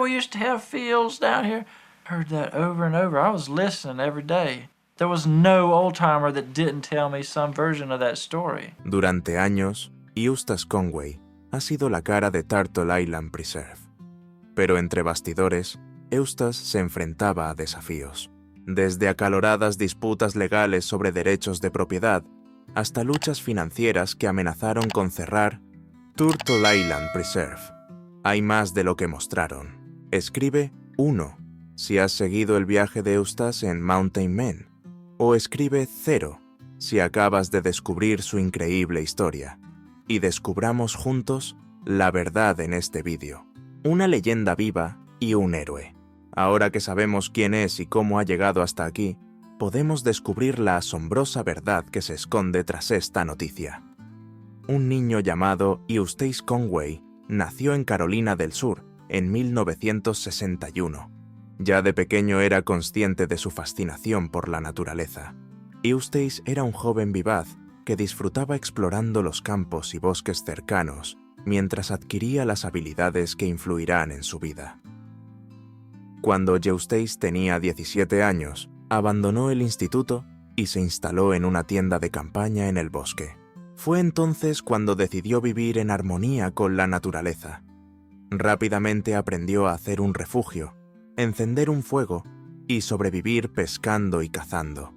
We used to have fields down here. Heard that over and over. I was listening every day. There was no old-timer that didn't tell me some version of that story. Durante años, Eustace Conway ha sido la cara de Turtle Island Preserve. Pero entre bastidores, Eustace se enfrentaba a desafíos. Desde acaloradas disputas legales sobre derechos de propiedad hasta luchas financieras que amenazaron con cerrar Turtle Island Preserve. Hay más de lo que mostraron. Escribe 1 si has seguido el viaje de Eustace en Mountain Men, o escribe 0 si acabas de descubrir su increíble historia. Y descubramos juntos la verdad en este vídeo. Una leyenda viva y un héroe. Ahora que sabemos quién es y cómo ha llegado hasta aquí, podemos descubrir la asombrosa verdad que se esconde tras esta noticia. Un niño llamado Eustace Conway nació en Carolina del Sur en 1961. Ya de pequeño era consciente de su fascinación por la naturaleza. Eustace era un joven vivaz que disfrutaba explorando los campos y bosques cercanos mientras adquiría las habilidades que influirán en su vida. Cuando Eustace tenía 17 años, abandonó el instituto y se instaló en una tienda de campaña en el bosque. Fue entonces cuando decidió vivir en armonía con la naturaleza. Rápidamente aprendió a hacer un refugio, encender un fuego y sobrevivir pescando y cazando.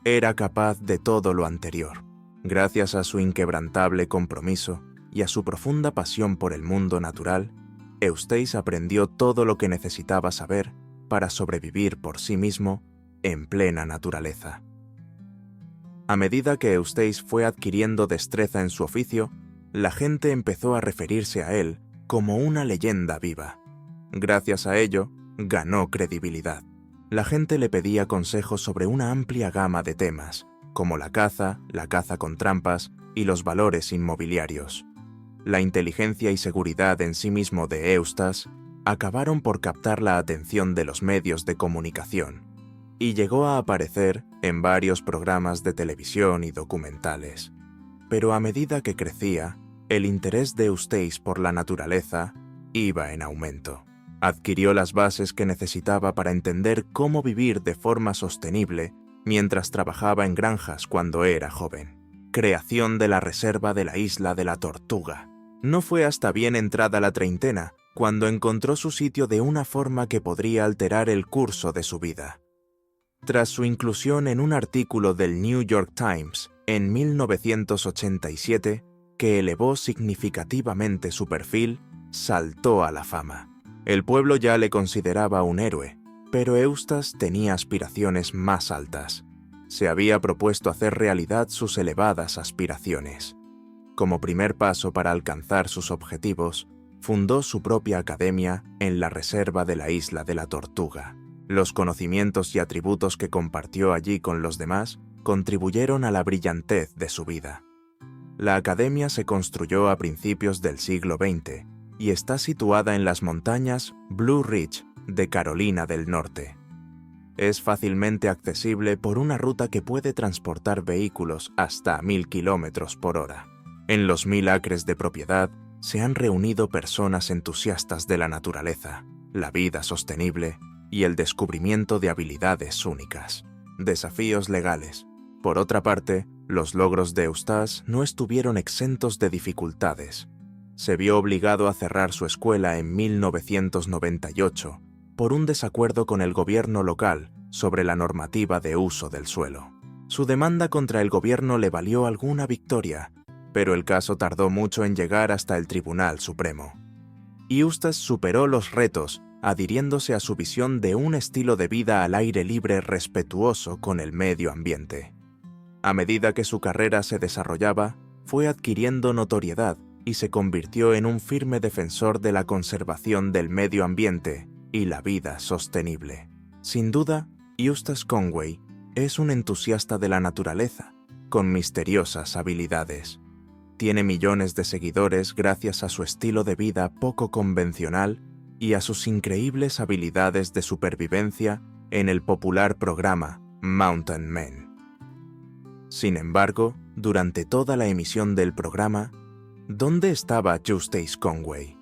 Era capaz de todo lo anterior, gracias a su inquebrantable compromiso y a su profunda pasión por el mundo natural. Eustace aprendió todo lo que necesitaba saber para sobrevivir por sí mismo en plena naturaleza. A medida que Eustace fue adquiriendo destreza en su oficio, la gente empezó a referirse a él como una leyenda viva. Gracias a ello, ganó credibilidad. La gente le pedía consejos sobre una amplia gama de temas, como la caza con trampas y los valores inmobiliarios. La inteligencia y seguridad en sí mismo de Eustace acabaron por captar la atención de los medios de comunicación, y llegó a aparecer en varios programas de televisión y documentales. Pero a medida que crecía, el interés de Eustace por la naturaleza iba en aumento. Adquirió las bases que necesitaba para entender cómo vivir de forma sostenible mientras trabajaba en granjas cuando era joven. Creación de la reserva de la isla de la Tortuga. No fue hasta bien entrada la treintena cuando encontró su sitio de una forma que podría alterar el curso de su vida. Tras su inclusión en un artículo del New York Times en 1987, que elevó significativamente su perfil, saltó a la fama. El pueblo ya le consideraba un héroe, pero Eustace tenía aspiraciones más altas. Se había propuesto hacer realidad sus elevadas aspiraciones. Como primer paso para alcanzar sus objetivos, fundó su propia academia en la reserva de la isla de la Tortuga. Los conocimientos y atributos que compartió allí con los demás contribuyeron a la brillantez de su vida. La academia se construyó a principios del siglo XX y está situada en las montañas Blue Ridge de Carolina del Norte. Es fácilmente accesible por una ruta que puede transportar vehículos hasta 1000 km/h. En los 1000 acres de propiedad se han reunido personas entusiastas de la naturaleza, la vida sostenible y el descubrimiento de habilidades únicas. Desafíos legales. Por otra parte, los logros de Eustace no estuvieron exentos de dificultades. Se vio obligado a cerrar su escuela en 1998 por un desacuerdo con el gobierno local sobre la normativa de uso del suelo. Su demanda contra el gobierno le valió alguna victoria, pero el caso tardó mucho en llegar hasta el Tribunal Supremo. Eustace superó los retos adhiriéndose a su visión de un estilo de vida al aire libre respetuoso con el medio ambiente. A medida que su carrera se desarrollaba, fue adquiriendo notoriedad y se convirtió en un firme defensor de la conservación del medio ambiente y la vida sostenible. Sin duda, Eustace Conway es un entusiasta de la naturaleza, con misteriosas habilidades. Tiene millones de seguidores gracias a su estilo de vida poco convencional y a sus increíbles habilidades de supervivencia en el popular programa Mountain Men. Sin embargo, durante toda la emisión del programa, ¿dónde estaba Eustace Conway?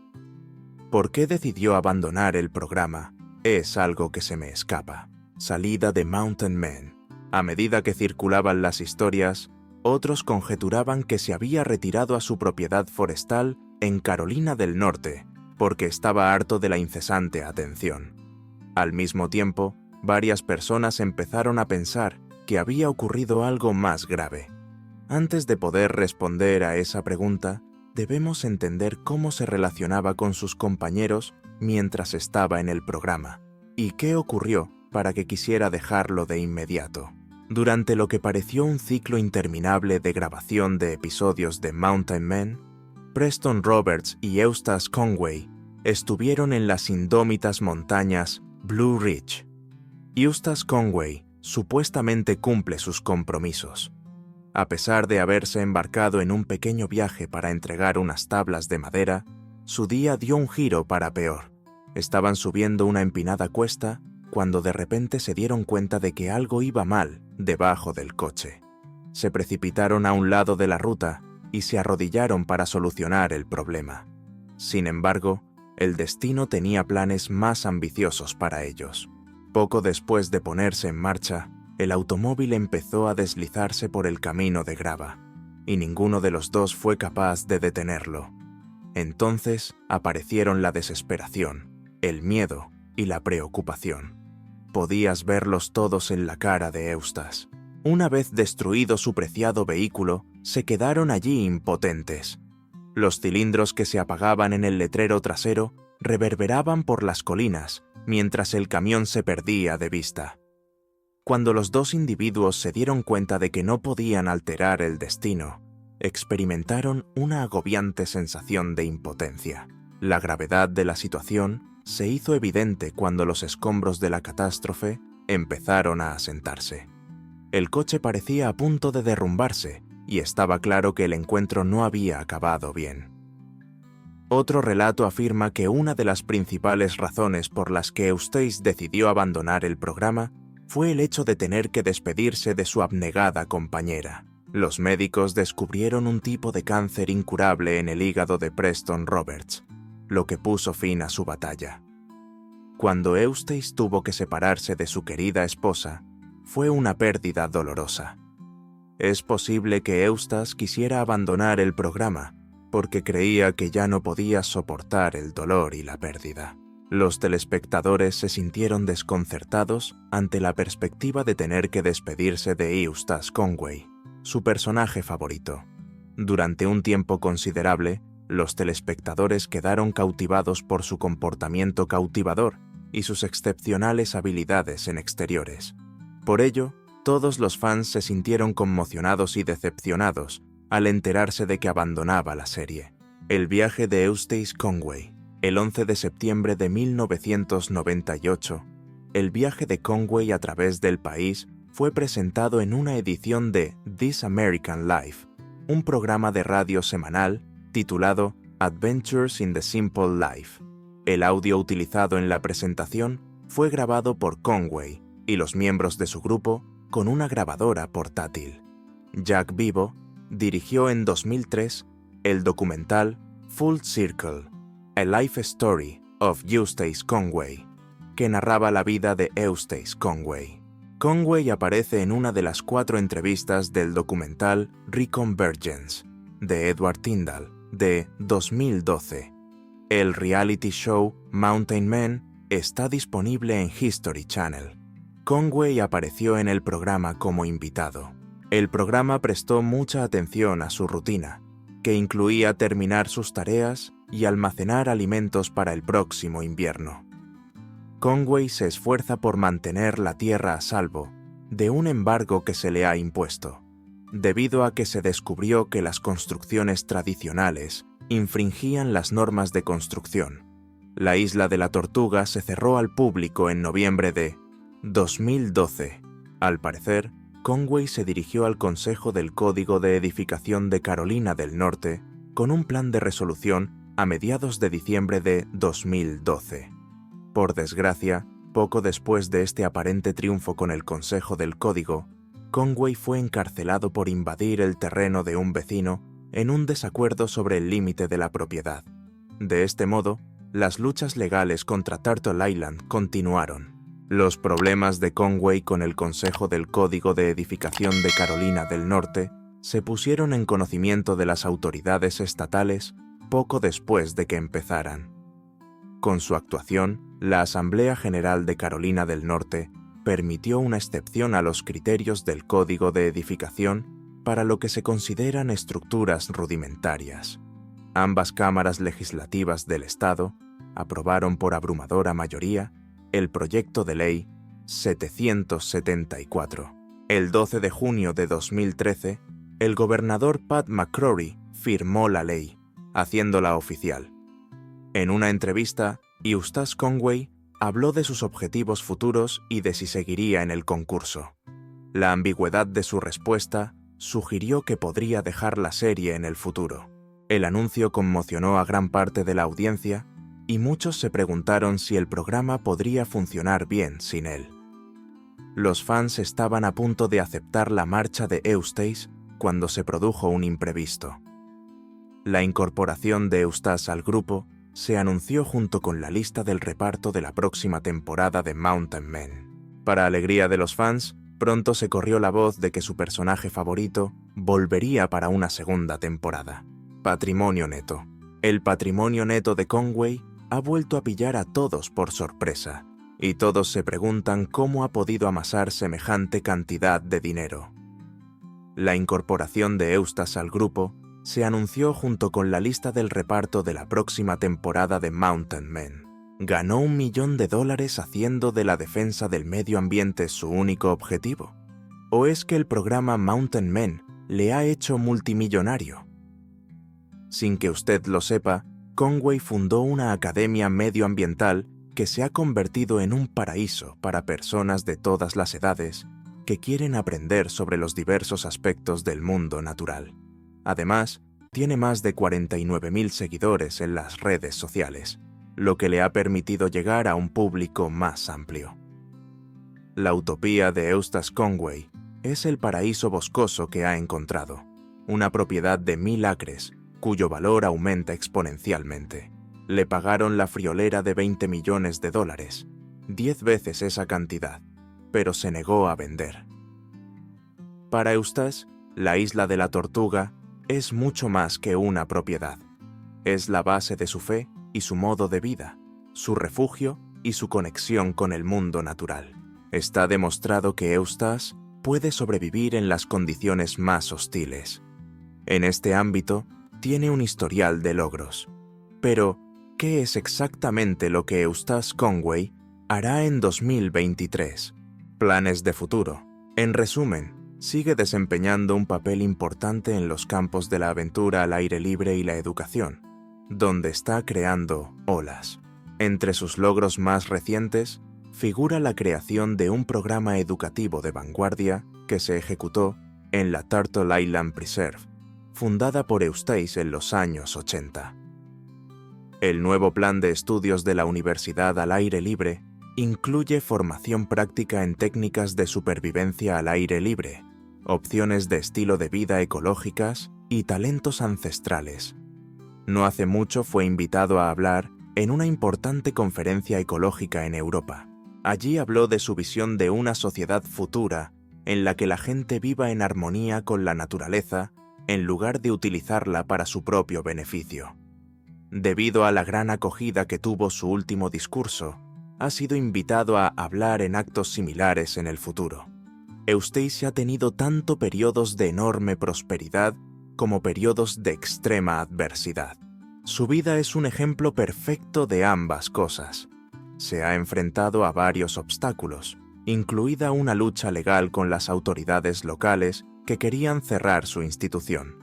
¿Por qué decidió abandonar el programa? Es algo que se me escapa. Salida de Mountain Man. A medida que circulaban las historias, otros conjeturaban que se había retirado a su propiedad forestal en Carolina del Norte, porque estaba harto de la incesante atención. Al mismo tiempo, varias personas empezaron a pensar que había ocurrido algo más grave. Antes de poder responder a esa pregunta, debemos entender cómo se relacionaba con sus compañeros mientras estaba en el programa, y qué ocurrió para que quisiera dejarlo de inmediato. Durante lo que pareció un ciclo interminable de grabación de episodios de Mountain Man, Preston Roberts y Eustace Conway estuvieron en las indómitas montañas Blue Ridge. Eustace Conway supuestamente cumple sus compromisos. A pesar de haberse embarcado en un pequeño viaje para entregar unas tablas de madera, su día dio un giro para peor. Estaban subiendo una empinada cuesta cuando de repente se dieron cuenta de que algo iba mal debajo del coche. Se precipitaron a un lado de la ruta y se arrodillaron para solucionar el problema. Sin embargo, el destino tenía planes más ambiciosos para ellos. Poco después de ponerse en marcha, el automóvil empezó a deslizarse por el camino de grava, y ninguno de los dos fue capaz de detenerlo. Entonces aparecieron la desesperación, el miedo y la preocupación. Podías verlos todos en la cara de Eustace. Una vez destruido su preciado vehículo, se quedaron allí impotentes. Los cilindros que se apagaban en el letrero trasero reverberaban por las colinas mientras el camión se perdía de vista. Cuando los dos individuos se dieron cuenta de que no podían alterar el destino, experimentaron una agobiante sensación de impotencia. La gravedad de la situación se hizo evidente cuando los escombros de la catástrofe empezaron a asentarse. El coche parecía a punto de derrumbarse y estaba claro que el encuentro no había acabado bien. Otro relato afirma que una de las principales razones por las que Eustace decidió abandonar el programa fue el hecho de tener que despedirse de su abnegada compañera. Los médicos descubrieron un tipo de cáncer incurable en el hígado de Preston Roberts, lo que puso fin a su batalla. Cuando Eustace tuvo que separarse de su querida esposa, fue una pérdida dolorosa. Es posible que Eustace quisiera abandonar el programa porque creía que ya no podía soportar el dolor y la pérdida. Los telespectadores se sintieron desconcertados ante la perspectiva de tener que despedirse de Eustace Conway, su personaje favorito. Durante un tiempo considerable, los telespectadores quedaron cautivados por su comportamiento cautivador y sus excepcionales habilidades en exteriores. Por ello, todos los fans se sintieron conmocionados y decepcionados al enterarse de que abandonaba la serie. El viaje de Eustace Conway. El 11 de septiembre de 1998, el viaje de Conway a través del país fue presentado en una edición de This American Life, un programa de radio semanal titulado Adventures in the Simple Life. El audio utilizado en la presentación fue grabado por Conway y los miembros de su grupo con una grabadora portátil. Jack Vivo dirigió en 2003 el documental Full Circle, A Life Story of Eustace Conway, que narraba la vida de Eustace Conway. Conway aparece en una de las 4 entrevistas del documental Reconvergence, de Edward Tyndall, de 2012. El reality show Mountain Man está disponible en History Channel. Conway apareció en el programa como invitado. El programa prestó mucha atención a su rutina, que incluía terminar sus tareas y almacenar alimentos para el próximo invierno. Conway se esfuerza por mantener la tierra a salvo de un embargo que se le ha impuesto, debido a que se descubrió que las construcciones tradicionales infringían las normas de construcción. La isla de la Tortuga se cerró al público en noviembre de 2012. Al parecer, Conway se dirigió al Consejo del Código de Edificación de Carolina del Norte con un plan de resolución a mediados de diciembre de 2012. Por desgracia, poco después de este aparente triunfo con el Consejo del Código, Conway fue encarcelado por invadir el terreno de un vecino en un desacuerdo sobre el límite de la propiedad. De este modo, las luchas legales contra Turtle Island continuaron. Los problemas de Conway con el Consejo del Código de Edificación de Carolina del Norte se pusieron en conocimiento de las autoridades estatales poco después de que empezaran. Con su actuación, la Asamblea General de Carolina del Norte permitió una excepción a los criterios del Código de Edificación para lo que se consideran estructuras rudimentarias. Ambas cámaras legislativas del Estado aprobaron por abrumadora mayoría el proyecto de ley 774. El 12 de junio de 2013, el gobernador Pat McCrory firmó la ley, haciéndola oficial. En una entrevista, Eustace Conway habló de sus objetivos futuros y de si seguiría en el concurso. La ambigüedad de su respuesta sugirió que podría dejar la serie en el futuro. El anuncio conmocionó a gran parte de la audiencia y muchos se preguntaron si el programa podría funcionar bien sin él. Los fans estaban a punto de aceptar la marcha de Eustace cuando se produjo un imprevisto. La incorporación de Eustace al grupo se anunció junto con la lista del reparto de la próxima temporada de Mountain Men. Para alegría de los fans, pronto se corrió la voz de que su personaje favorito volvería para una segunda temporada. Patrimonio neto. El patrimonio neto de Conway ha vuelto a pillar a todos por sorpresa, y todos se preguntan cómo ha podido amasar semejante cantidad de dinero. La incorporación de Eustace al grupo se anunció junto con la lista del reparto de la próxima temporada de Mountain Men. ¿Ganó $1 millón haciendo de la defensa del medio ambiente su único objetivo? ¿O es que el programa Mountain Men le ha hecho multimillonario? Sin que usted lo sepa, Conway fundó una academia medioambiental que se ha convertido en un paraíso para personas de todas las edades que quieren aprender sobre los diversos aspectos del mundo natural. Además, tiene más de 49.000 seguidores en las redes sociales, lo que le ha permitido llegar a un público más amplio. La utopía de Eustace Conway es el paraíso boscoso que ha encontrado, una propiedad de 1.000 acres, cuyo valor aumenta exponencialmente. Le pagaron la friolera de $20 millones, 10 veces esa cantidad, pero se negó a vender. Para Eustace, la isla de la Tortuga es mucho más que una propiedad. Es la base de su fe y su modo de vida, su refugio y su conexión con el mundo natural. Está demostrado que Eustace puede sobrevivir en las condiciones más hostiles. En este ámbito, tiene un historial de logros. Pero, ¿qué es exactamente lo que Eustace Conway hará en 2023? Planes de futuro. En resumen, sigue desempeñando un papel importante en los campos de la aventura al aire libre y la educación, donde está creando olas. Entre sus logros más recientes, figura la creación de un programa educativo de vanguardia que se ejecutó en la Turtle Island Preserve, fundada por Eustace en los años 80. El nuevo plan de estudios de la Universidad al aire libre incluye formación práctica en técnicas de supervivencia al aire libre, opciones de estilo de vida ecológicas y talentos ancestrales. No hace mucho fue invitado a hablar en una importante conferencia ecológica en Europa. Allí habló de su visión de una sociedad futura en la que la gente viva en armonía con la naturaleza en lugar de utilizarla para su propio beneficio. Debido a la gran acogida que tuvo su último discurso, ha sido invitado a hablar en actos similares en el futuro. Eustace ha tenido tanto periodos de enorme prosperidad como periodos de extrema adversidad. Su vida es un ejemplo perfecto de ambas cosas. Se ha enfrentado a varios obstáculos, incluida una lucha legal con las autoridades locales que querían cerrar su institución.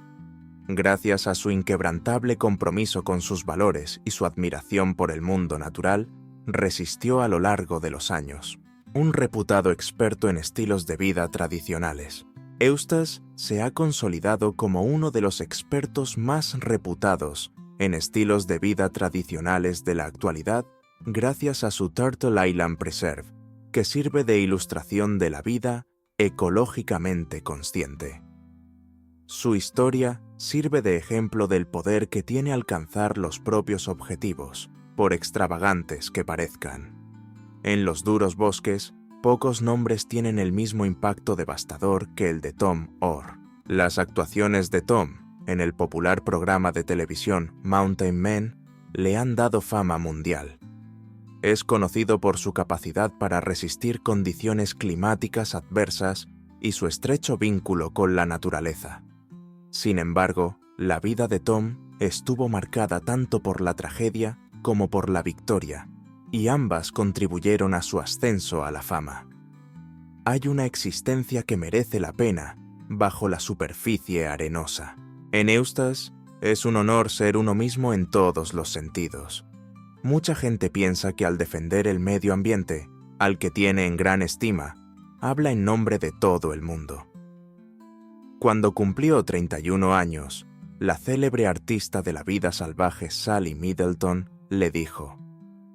Gracias a su inquebrantable compromiso con sus valores y su admiración por el mundo natural, resistió a lo largo de los años. Un reputado experto en estilos de vida tradicionales, Eustace se ha consolidado como uno de los expertos más reputados en estilos de vida tradicionales de la actualidad gracias a su Turtle Island Preserve, que sirve de ilustración de la vida ecológicamente consciente. Su historia sirve de ejemplo del poder que tiene alcanzar los propios objetivos, por extravagantes que parezcan. En los duros bosques, pocos nombres tienen el mismo impacto devastador que el de Tom Orr. Las actuaciones de Tom en el popular programa de televisión Mountain Men le han dado fama mundial. Es conocido por su capacidad para resistir condiciones climáticas adversas y su estrecho vínculo con la naturaleza. Sin embargo, la vida de Tom estuvo marcada tanto por la tragedia como por la victoria, y ambas contribuyeron a su ascenso a la fama. Hay una existencia que merece la pena bajo la superficie arenosa. En Eustace es un honor ser uno mismo en todos los sentidos. Mucha gente piensa que al defender el medio ambiente, al que tiene en gran estima, habla en nombre de todo el mundo. Cuando cumplió 31 años, la célebre artista de la vida salvaje Sally Middleton le dijo: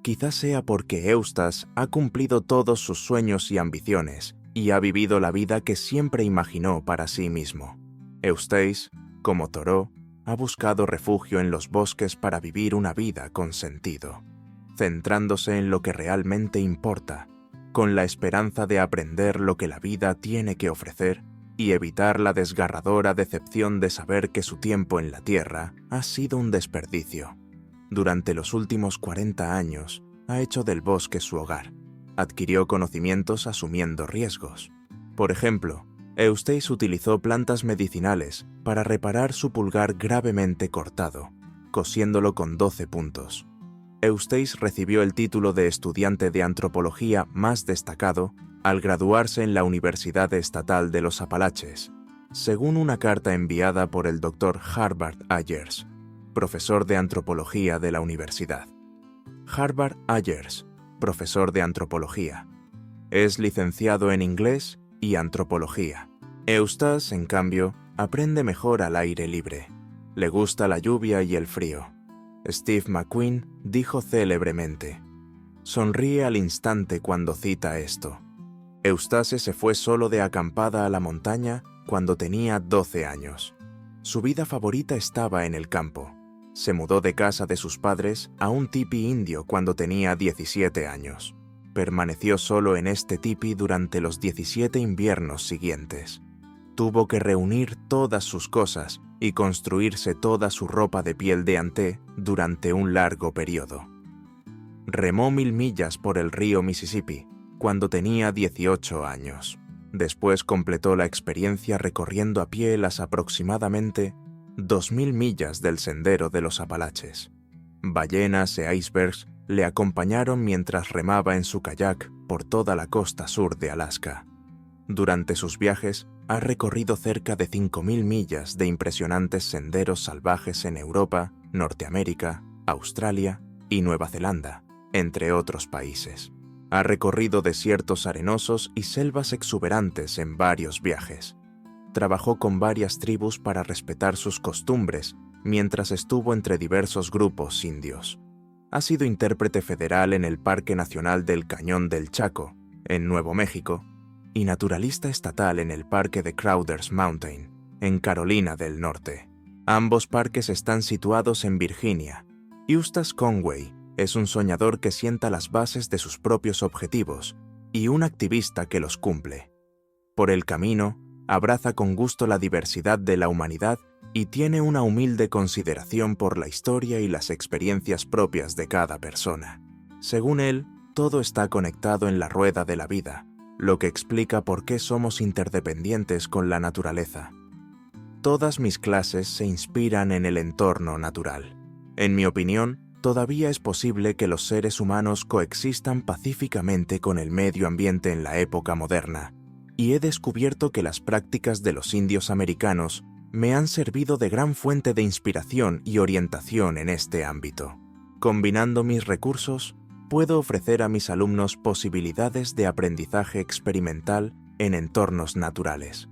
«Quizás sea porque Eustace ha cumplido todos sus sueños y ambiciones y ha vivido la vida que siempre imaginó para sí mismo. Eustace, como Thoreau, ha buscado refugio en los bosques para vivir una vida con sentido, centrándose en lo que realmente importa, con la esperanza de aprender lo que la vida tiene que ofrecer y evitar la desgarradora decepción de saber que su tiempo en la Tierra ha sido un desperdicio. Durante los últimos 40 años ha hecho del bosque su hogar. Adquirió conocimientos asumiendo riesgos. Por ejemplo, Eustace utilizó plantas medicinales para reparar su pulgar gravemente cortado, cosiéndolo con 12 puntos. Eustace recibió el título de estudiante de antropología más destacado al graduarse en la Universidad Estatal de los Apalaches, según una carta enviada por el Dr. Harvard Ayers, profesor de antropología de la universidad. Harvard Ayers, profesor de antropología. Es licenciado en inglés y antropología. Eustace, en cambio, aprende mejor al aire libre. Le gusta la lluvia y el frío. Steve McQueen dijo célebremente: «Sonríe al instante cuando cita esto. Eustace se fue solo de acampada a la montaña cuando tenía 12 años. Su vida favorita estaba en el campo. Se mudó de casa de sus padres a un tipi indio cuando tenía 17 años. Permaneció solo en este tipi durante los 17 inviernos siguientes. Tuvo que reunir todas sus cosas y construirse toda su ropa de piel de ante durante un largo periodo. Remó 1000 millas por el río Mississippi cuando tenía 18 años. Después completó la experiencia recorriendo a pie las aproximadamente 2000 millas del sendero de los Apalaches. Ballenas e icebergs le acompañaron mientras remaba en su kayak por toda la costa sur de Alaska. Durante sus viajes, ha recorrido cerca de 5000 millas de impresionantes senderos salvajes en Europa, Norteamérica, Australia y Nueva Zelanda, entre otros países. Ha recorrido desiertos arenosos y selvas exuberantes en varios viajes. Trabajó con varias tribus para respetar sus costumbres mientras estuvo entre diversos grupos indios. Ha sido intérprete federal en el Parque Nacional del Cañón del Chaco, en Nuevo México, y naturalista estatal en el Parque de Crowder's Mountain, en Carolina del Norte. Ambos parques están situados en Virginia. Eustace Conway es un soñador que sienta las bases de sus propios objetivos y un activista que los cumple. Por el camino, abraza con gusto la diversidad de la humanidad y tiene una humilde consideración por la historia y las experiencias propias de cada persona. Según él, todo está conectado en la rueda de la vida, lo que explica por qué somos interdependientes con la naturaleza. Todas mis clases se inspiran en el entorno natural. En mi opinión, todavía es posible que los seres humanos coexistan pacíficamente con el medio ambiente en la época moderna, y he descubierto que las prácticas de los indios americanos me han servido de gran fuente de inspiración y orientación en este ámbito. Combinando mis recursos, puedo ofrecer a mis alumnos posibilidades de aprendizaje experimental en entornos naturales.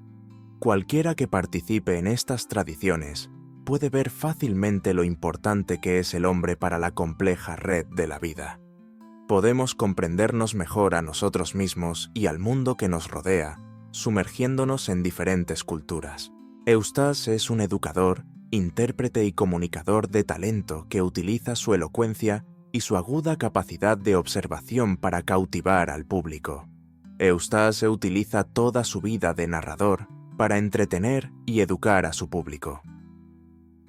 Cualquiera que participe en estas tradiciones puede ver fácilmente lo importante que es el hombre para la compleja red de la vida. Podemos comprendernos mejor a nosotros mismos y al mundo que nos rodea, sumergiéndonos en diferentes culturas. Eustace es un educador, intérprete y comunicador de talento que utiliza su elocuencia y su aguda capacidad de observación para cautivar al público. Eustace utiliza toda su vida de narrador para entretener y educar a su público.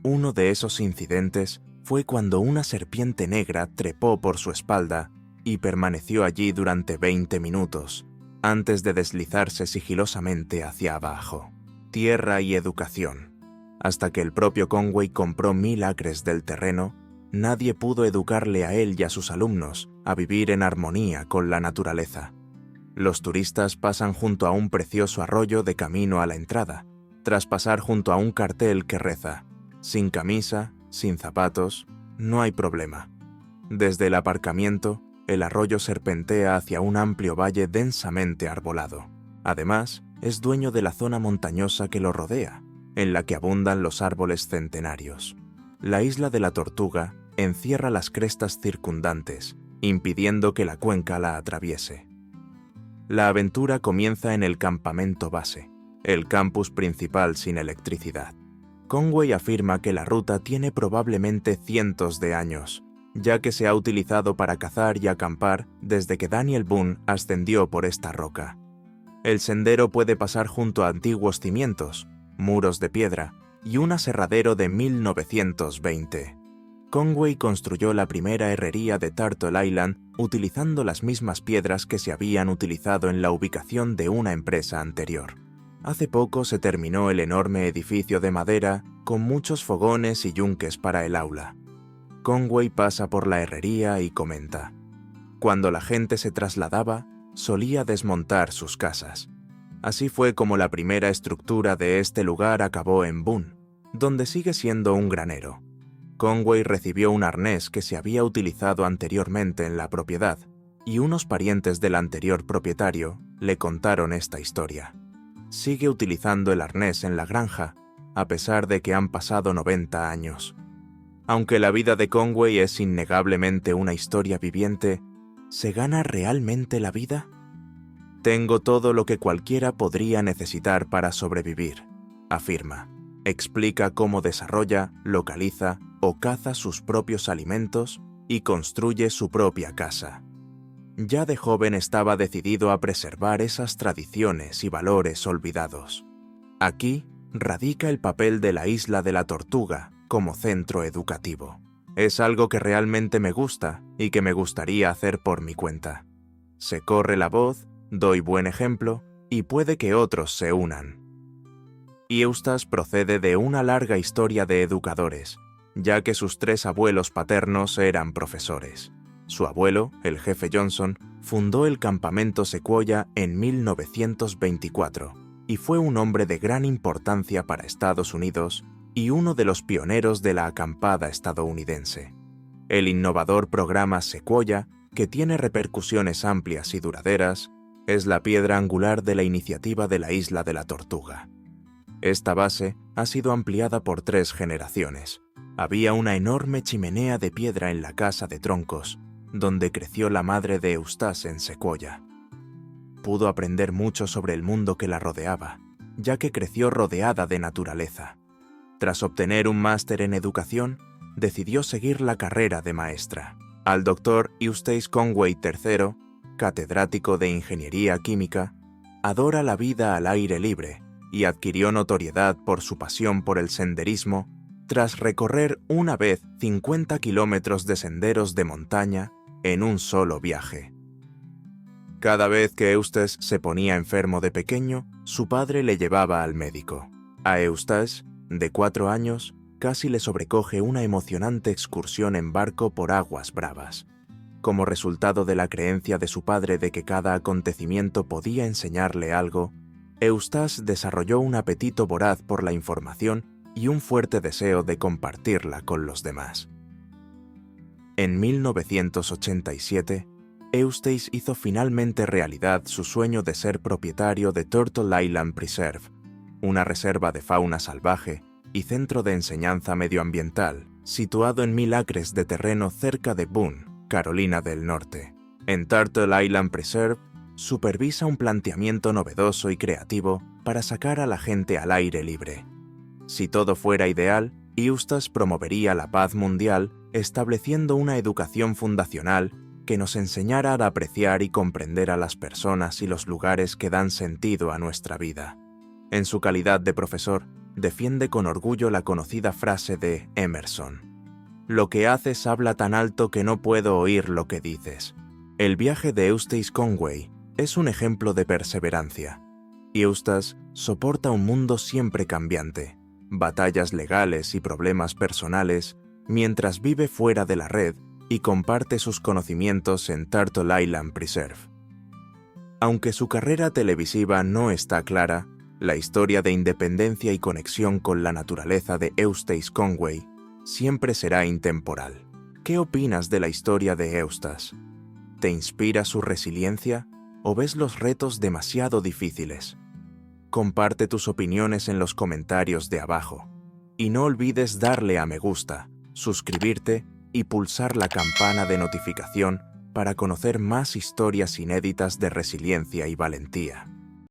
Uno de esos incidentes fue cuando una serpiente negra trepó por su espalda y permaneció allí durante 20 minutos, antes de deslizarse sigilosamente hacia abajo. Tierra y educación. Hasta que el propio Conway compró 1000 acres del terreno, nadie pudo educarle a él y a sus alumnos a vivir en armonía con la naturaleza. Los turistas pasan junto a un precioso arroyo de camino a la entrada, tras pasar junto a un cartel que reza: sin camisa, sin zapatos, no hay problema. Desde el aparcamiento, el arroyo serpentea hacia un amplio valle densamente arbolado. Además, es dueño de la zona montañosa que lo rodea, en la que abundan los árboles centenarios. La isla de la Tortuga encierra las crestas circundantes, impidiendo que la cuenca la atraviese. La aventura comienza en el campamento base, el campus principal sin electricidad. Conway afirma que la ruta tiene probablemente cientos de años, ya que se ha utilizado para cazar y acampar desde que Daniel Boone ascendió por esta roca. El sendero puede pasar junto a antiguos cimientos, muros de piedra y un aserradero de 1920. Conway construyó la primera herrería de Turtle Island utilizando las mismas piedras que se habían utilizado en la ubicación de una empresa anterior. Hace poco se terminó el enorme edificio de madera con muchos fogones y yunques para el aula. Conway pasa por la herrería y comenta: cuando la gente se trasladaba, solía desmontar sus casas. Así fue como la primera estructura de este lugar acabó en Boone, donde sigue siendo un granero. Conway recibió un arnés que se había utilizado anteriormente en la propiedad, y unos parientes del anterior propietario le contaron esta historia. Sigue utilizando el arnés en la granja, a pesar de que han pasado 90 años. Aunque la vida de Conway es innegablemente una historia viviente, ¿se gana realmente la vida? Tengo todo lo que cualquiera podría necesitar para sobrevivir, afirma. Explica cómo desarrolla, localiza o caza sus propios alimentos y construye su propia casa. Ya de joven estaba decidido a preservar esas tradiciones y valores olvidados. Aquí radica el papel de la Isla de la Tortuga como centro educativo. Es algo que realmente me gusta y que me gustaría hacer por mi cuenta. Se corre la voz, doy buen ejemplo y puede que otros se unan. Eustace procede de una larga historia de educadores, ya que sus 3 abuelos paternos eran profesores. Su abuelo, el jefe Johnson, fundó el campamento Sequoia en 1924 y fue un hombre de gran importancia para Estados Unidos y uno de los pioneros de la acampada estadounidense. El innovador programa Sequoia, que tiene repercusiones amplias y duraderas, es la piedra angular de la iniciativa de la Isla de la Tortuga. Esta base ha sido ampliada por 3 generaciones. Había una enorme chimenea de piedra en la casa de troncos, donde creció la madre de Eustace en Sequoia. Pudo aprender mucho sobre el mundo que la rodeaba, ya que creció rodeada de naturaleza. Tras obtener un máster en educación, decidió seguir la carrera de maestra. Al Dr. Eustace Conway III, catedrático de Ingeniería Química, adora la vida al aire libre y adquirió notoriedad por su pasión por el senderismo tras recorrer una vez 50 kilómetros de senderos de montaña en un solo viaje. Cada vez que Eustace se ponía enfermo de pequeño, su padre le llevaba al médico. A Eustace, de 4 años, casi le sobrecoge una emocionante excursión en barco por aguas bravas. Como resultado de la creencia de su padre de que cada acontecimiento podía enseñarle algo, Eustace desarrolló un apetito voraz por la información y un fuerte deseo de compartirla con los demás. En 1987, Eustace hizo finalmente realidad su sueño de ser propietario de Turtle Island Preserve, una reserva de fauna salvaje y centro de enseñanza medioambiental, situado en 1000 acres de terreno cerca de Boone, Carolina del Norte. En Turtle Island Preserve, supervisa un planteamiento novedoso y creativo para sacar a la gente al aire libre. Si todo fuera ideal, Eustace promovería la paz mundial estableciendo una educación fundacional que nos enseñara a apreciar y comprender a las personas y los lugares que dan sentido a nuestra vida. En su calidad de profesor, defiende con orgullo la conocida frase de Emerson: «Lo que haces habla tan alto que no puedo oír lo que dices». El viaje de Eustace Conway es un ejemplo de perseverancia. Eustace soporta un mundo siempre cambiante, batallas legales y problemas personales, mientras vive fuera de la red y comparte sus conocimientos en Turtle Island Preserve. Aunque su carrera televisiva no está clara, la historia de independencia y conexión con la naturaleza de Eustace Conway siempre será intemporal. ¿Qué opinas de la historia de Eustace? ¿Te inspira su resiliencia o ves los retos demasiado difíciles? Comparte tus opiniones en los comentarios de abajo. Y no olvides darle a me gusta, suscribirte y pulsar la campana de notificación para conocer más historias inéditas de resiliencia y valentía.